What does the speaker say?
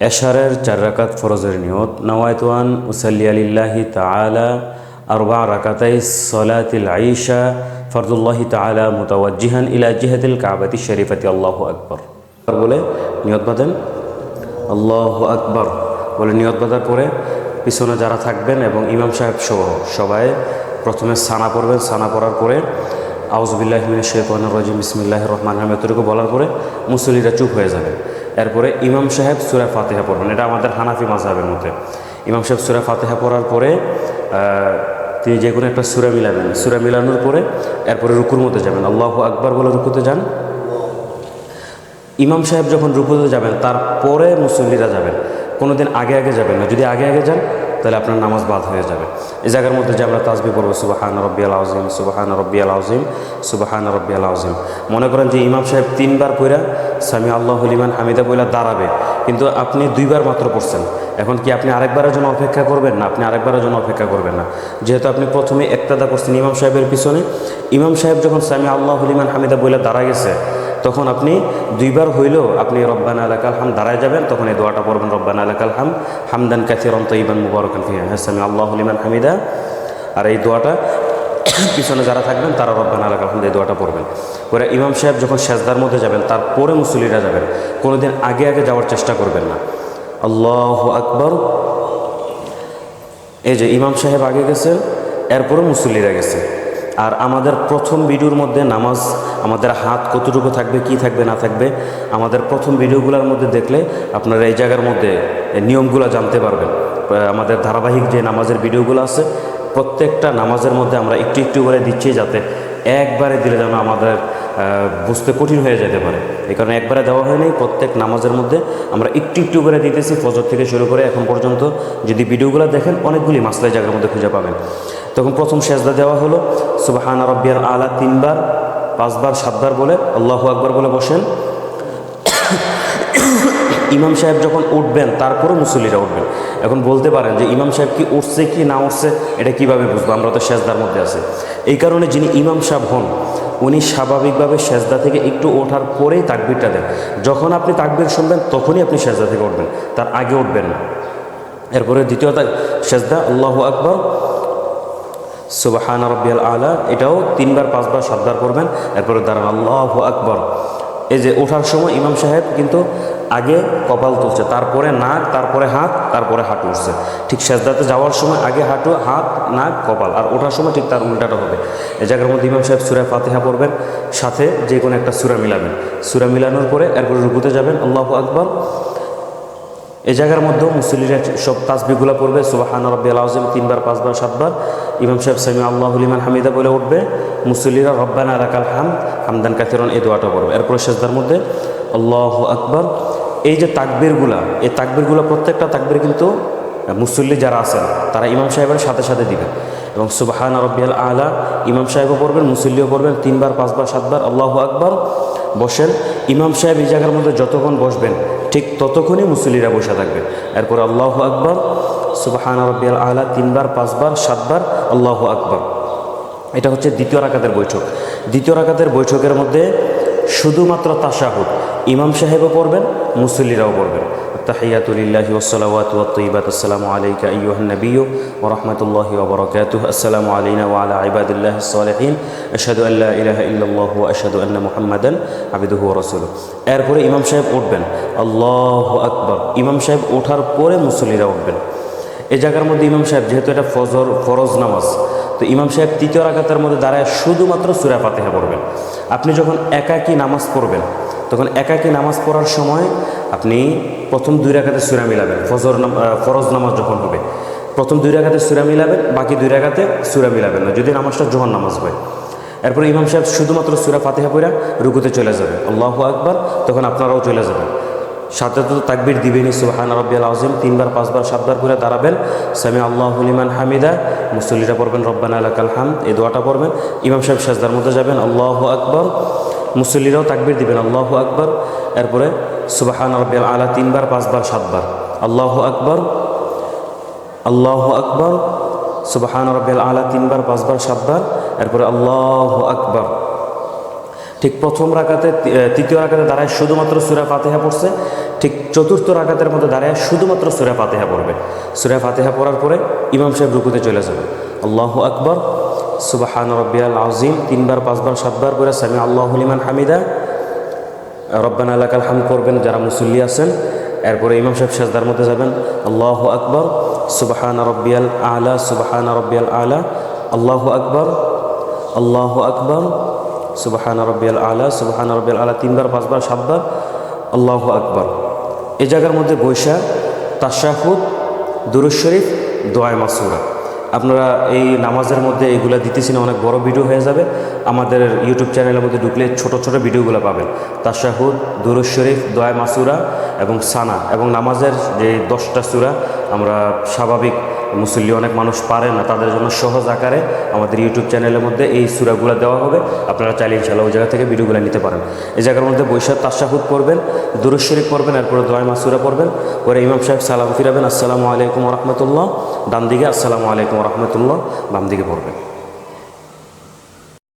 এশারের 4 রাকাত ফরজের নিয়ত নাওয়াইতু আন উসাল্লি লিল্লাহি তাআলা আরবা রাকাতাই সলাতিল আইশা ফরদুল্লাহি তাআলা মুতাওয়াজ্জিহান ইলা জিহাতিল কাবাতি শরীফাতি আল্লাহু আকবার বলে নিয়ত বাঁধেন। আল্লাহু আকবার বলে নিয়ত বাঁধার পরে পিছনে যারা থাকবেন এবং ইমাম সাহেব সহ সবাই প্রথমে সানা পড়বেন। সানা পড়ার পরে আউযু বিল্লাহি মিনাশ শাইতানির রাজিম বিসমিল্লাহির রহমানির রহিম এতটুকু বলার পরে মুসল্লিরা চুপ হয়ে যাবেন। এরপরে ইমাম সাহেব সূরা ফাতিহা পড়বেন। এটা আমাদের হানাফি মাযহাবের মতে ইমাম সাহেব সূরা ফাতিহা পড়ার পরে তিনি যে কোনো একটা সূরা মিলাবেন। সূরা মিলানোর পরে এরপরে রুকুর মধ্যে যাবেন, আল্লাহু আকবার বলে রুকুতে যান। ইমাম সাহেব যখন রুকুতে যাবেন তারপরে মুসল্লিরা যাবেন, কোনোদিন আগে আগে যাবেন না। যদি আগে আগে যান তাহলে আপনার নামাজ বাদ হয়ে যাবে। এই জায়গার মধ্যে যে আমরা তাসবিহ পড়ব সুবহান রাব্বিয়াল আযীম, সুবহান রাব্বিয়াল আযীম, সুবহান রাব্বিয়াল আযীম। মনে করেন যে ইমাম সাহেব 3 বার পড়া সামি আল্লাহু লিমান হামিদা বলে দাঁড়াবে, কিন্তু আপনি 2 বার মাত্র পড়ছেন। এখন কি আপনি আরেকবারের জন্য অপেক্ষা করবেন? না, আপনি আরেকবারের জন্য অপেক্ষা করবেন না। যেহেতু আপনি প্রথমে একতাদা করছেন ইমাম সাহেবের পিছনে, ইমাম সাহেব যখন সামি আল্লাহু লিমান হামিদা বলে দাঁড়া গেছে তখন আপনি 2 বার হইলেও আপনি রব্বানা লাকাল হামদ দাঁড়ায় যাবেন, তখন এই দোয়াটা পড়বেন রব্বানা লাকাল হামদ হামদান কাসীরান তাইয়িবান মুবারাকান ফিহি সামি আল্লাহু লিমান হামিদা। আর এই দোয়াটা পিছনে যারা থাকবেন তারা রব্বানা লাকাল হামদ এই দোয়াটা পড়বেন। পরে ইমাম সাহেব যখন সেজদার মধ্যে যাবেন তারপরে মুসল্লিরা যাবেন, কোনোদিন আগে আগে যাওয়ার চেষ্টা করবেন না। আল্লাহু আকবার। এই যে ইমাম সাহেব আগে গেছেন, এরপরে মুসল্লিরা গেছে। আর আমাদের প্রথম ভিডিওর মধ্যে নামাজ আমাদের হাত কতটুকু থাকবে, কি থাকবে না থাকবে, আমাদের প্রথম ভিডিওগুলোর মধ্যে দেখলে আপনারা এই জায়গার মধ্যে নিয়মগুলো জানতে পারবেন। আমাদের ধারাবাহিক যে নামাজের ভিডিওগুলো আছে প্রত্যেকটা নামাজের মধ্যে আমরা একটু একটু করে দিচ্ছি, যাতে একবারে দিলে যেন আমাদের বুঝতে কঠিন হয়ে যেতে পারে। এই কারণে একবারে দেওয়া হয়নি, প্রত্যেক নামাজের মধ্যে আমরা একটু একটু করে দিতেছি। ফজর থেকে শুরু করে এখন পর্যন্ত যদি ভিডিওগুলো দেখেন অনেকগুলি মাসলা এই জায়গার মধ্যে খুঁজে পাবেন। তখন প্রথম সেজদা দেওয়া হলো সুবহান রাব্বিয়াল আলা 3 বার, 5 বার, 7 বার বলে আল্লাহু আকবার বলে বসেন। ইমাম সাহেব যখন উঠবেন তারপরে মুসল্লিরা উঠবেন। এখন বলতে পারেন যে ইমাম সাহেব কি উঠছে কি না উঠছে এটা কিভাবে বুঝবো, আমরা তো সেজদার মধ্যে আছি। এই কারণে যিনি ইমাম সাহেব হন উনি স্বাভাবিকভাবে সেজদা থেকে একটু ওঠার পরেই তাকবীরটা দেন। যখন আপনি তাকবীর শুনবেন তখনই আপনি সেজদা থেকে উঠবেন, তার আগে উঠবেন না। এরপরে দ্বিতীয় সেজদা আল্লাহু আকবার সুবহান রাব্বিয়াল আলা, এটাও 3 বার, 5 বার, 7 বার করবেন। এরপরে দাঁড়ান আল্লাহু আকবার। এই যে ওঠার সময় ইমাম সাহেব কিন্তু আগে কপাল তুলছে, তারপরে নাক, তারপরে হাত, তারপরে হাঁটু উঠছে। ঠিক সেজদাতে যাওয়ার সময় আগে হাঁটু, হাত, নাক, কপাল, আর ওঠার সময় ঠিক তার উল্টাটা হবে। এই জায়গার মধ্যে ইমাম সাহেব সূরা ফাতিহা পড়বেন, সাথে যে কোনো একটা সূরা মিলাবেন। সূরা মিলানোর পরে এরপরে রুকুতে যাবেন আল্লাহু আকবার। এই জায়গার মধ্যেও মুসল্লিরা সব তাসবিহগুলো পড়বে সুবহান রাব্বিয়াল আযীম 3 বার, 5 বার, 7 বার। ইমাম সাহেব সামি আল্লাহু লিমান হামিদা বলে উঠবে, মুসল্লিরা রব্বানা লাকাল হামদ হামদান কাসীরান এই দোয়াটা পড়বে। এরপরে সেজদার মধ্যে আল্লাহু আকবার। এই যে তাকবীরগুলা, এই তাকবীরগুলো প্রত্যেকটা তাকবীর কিন্তু মুসল্লি যারা আছেন তারা ইমাম সাহেবের সাথে সাথে দিবেন। এবং সুবহান রাব্বিয়াল আলা ইমাম সাহেবও পড়বেন, মুসল্লিও পড়বেন 3 বার, 5 বার, 7 বার আল্লাহু আকবার। বসেন। ইমাম সাহেব এই জায়গার মধ্যে যতক্ষণ বসবেন ঠিক ততক্ষণই মুসল্লিরা বসে থাকবেন। এরপর আল্লাহু আকবার সুবহান রাব্বিয়াল আলা 3 বার, 5 বার, 7 বার আল্লাহু আকবার। এটা হচ্ছে দ্বিতীয় রাকাতের বৈঠক। দ্বিতীয় রাকাতের বৈঠকের মধ্যে শুধুমাত্র তাশাহুদ ইমাম সাহেবও পড়বেন, মুসল্লিরাও পড়বেন। তাহিয়াতু লিল্লাহি ওয়াস সালাওয়াতু ওয়াত তাইয়্যিবাত আসসালামু আলাইকা আইয়ুহান নাবিয়্যু ওয়া রাহমাতুল্লাহি ওয়া বারাকাতুহু আসসালামু আলাইনা ওয়া আলা ইবাদিল্লাহিস সালিহিন আশহাদু আল্লা ইলাহা ইল্লাল্লাহু ওয়া আশহাদু আন্না মুহাম্মাদান আবদুহু ওয়া রাসূলুহু। এরপরে ইমাম সাহেব উঠবেন আল্লাহু আকবার। ইমাম সাহেব ওঠার পরে মুসল্লিরা উঠবেন। এই জায়গার মধ্যে ইমাম সাহেব যেহেতু এটা ফরজ নামাজ, তো ইমাম সাহেব তৃতীয় রাকাতের মধ্যে দাঁড়ায় শুধুমাত্র সূরা ফাতিহা পড়বেন। আপনি যখন একাকী নামাজ পড়বেন তখন একাকী নামাজ পড়ার সময় আপনি প্রথম 2 রাকাতে সূরা মিলাবেন। ফরজ নামাজ যখন হবে প্রথম 2 রাকাতে সূরা মিলাবেন, বাকি 2 রাকাতে সূরা মিলাবেন না যদি নামাজটা জোহর নামাজ হয়। এরপর ইমাম সাহেব শুধুমাত্র সূরা ফাতিহা পড়া রুকুতে চলে যাবে আল্লাহু আকবার, তখন আপনারাও চলে যাবেন। সাথে তো তাকবীর দিবেনই সুবহান রাব্বিয়াল আযীম 3 বার, 5 বার, 7 বার করে দাঁড়াবেন। সামি আল্লাহু লিমান হামিদা, মুসল্লিরা পড়বেন রব্বানা লাকাল হামদ এই দোয়াটা পড়বেন। ইমাম সাহেব সাজদার মধ্যে যাবেন আল্লাহু আকবার, মুসল্লিরাও তাকবীর দিবেন আল্লাহু আকবার। এরপরে সুবহান রাব্বিয়াল আলা 3 বার, 5 বার, 7 বার আল্লাহু আকবার, আল্লাহু আকবার। সুবহান রাব্বিয়াল আলা 3 বার, 5 বার, 7 বার। এরপরে আল্লাহু আকবার। ঠিক প্রথম রাকাতে তৃতীয় রাকাতে দাঁড়ায় শুধুমাত্র সূরা ফাতিহা পড়ছে, ঠিক চতুর্থ রাকাতের মধ্যে দাঁড়ায় শুধুমাত্র সূরা ফাতিহা পড়বে। সূরা ফাতিহা পড়ার পরে ইমাম সাহেব রুকুতে চলে যাবে। আল্লাহু আকবার, সুবহান রাব্বিয়াল আযীম 3 বার 5 বার 7 বার করে সামি আল্লাহু লিমান হামিদা, রব্বানা লাকাল হামদ করবেন যারা মুসল্লি আছেন। এরপরে ইমাম সাহেব সেজদার মধ্যে যাবেন। আল্লাহু আকবার, সুবহান রাব্বিয়াল আলা, সুবহান রাব্বিয়াল আলা, আল্লাহু আকবার, আল্লাহু আকবার, সুবহান রাব্বিয়াল আলা, সুবহান রাব্বিয়াল আলা 3 বার 5 বার 7 বার আল্লাহু আকবার। এই জায়গার মধ্যে বৈশা তাশাহুদ, দুরূদ শরীফ, দোয়া মাসুরা। আপনারা এই নামাজের মধ্যে এইগুলো দিতেছি না, অনেক বড় ভিডিও হয়ে যাবে। আমাদের ইউটিউব চ্যানেলের মধ্যে ঢুকলে ছোট ছোট ভিডিওগুলো পাবেন। তাশাহুদ, দুরূদ শরীফ, দোয়া মাসুরা এবং সানা এবং নামাজের যে 10টা সূরা আমরা স্বাভাবিক মুসল্লি অনেক মানুষ পারে না, তাদের জন্য সহজ আকারে আমাদের ইউটিউব চ্যানেলের মধ্যে এই সূরাগুলো দেওয়া হবে। আপনারা চাইলে ইনশাআল্লাহ ওই জায়গা থেকে ভিডিওগুলো নিতে পারেন। এই জায়গার মধ্যে বৈশাখ তাশাহুদ পড়বেন, দুরূদ শরীফ পড়বেন, এরপরে দোয়া মাসুরা পড়বেন। পরে ইমাম সাহেব সালাম ফিরাবেন, আসসালামু আলাইকুম ওয়া রাহমাতুল্লাহ, ডান দিকে আসসালামু আলাইকুম ওয়া রাহমাতুল্লাহ, বাম দিকে পড়বেন।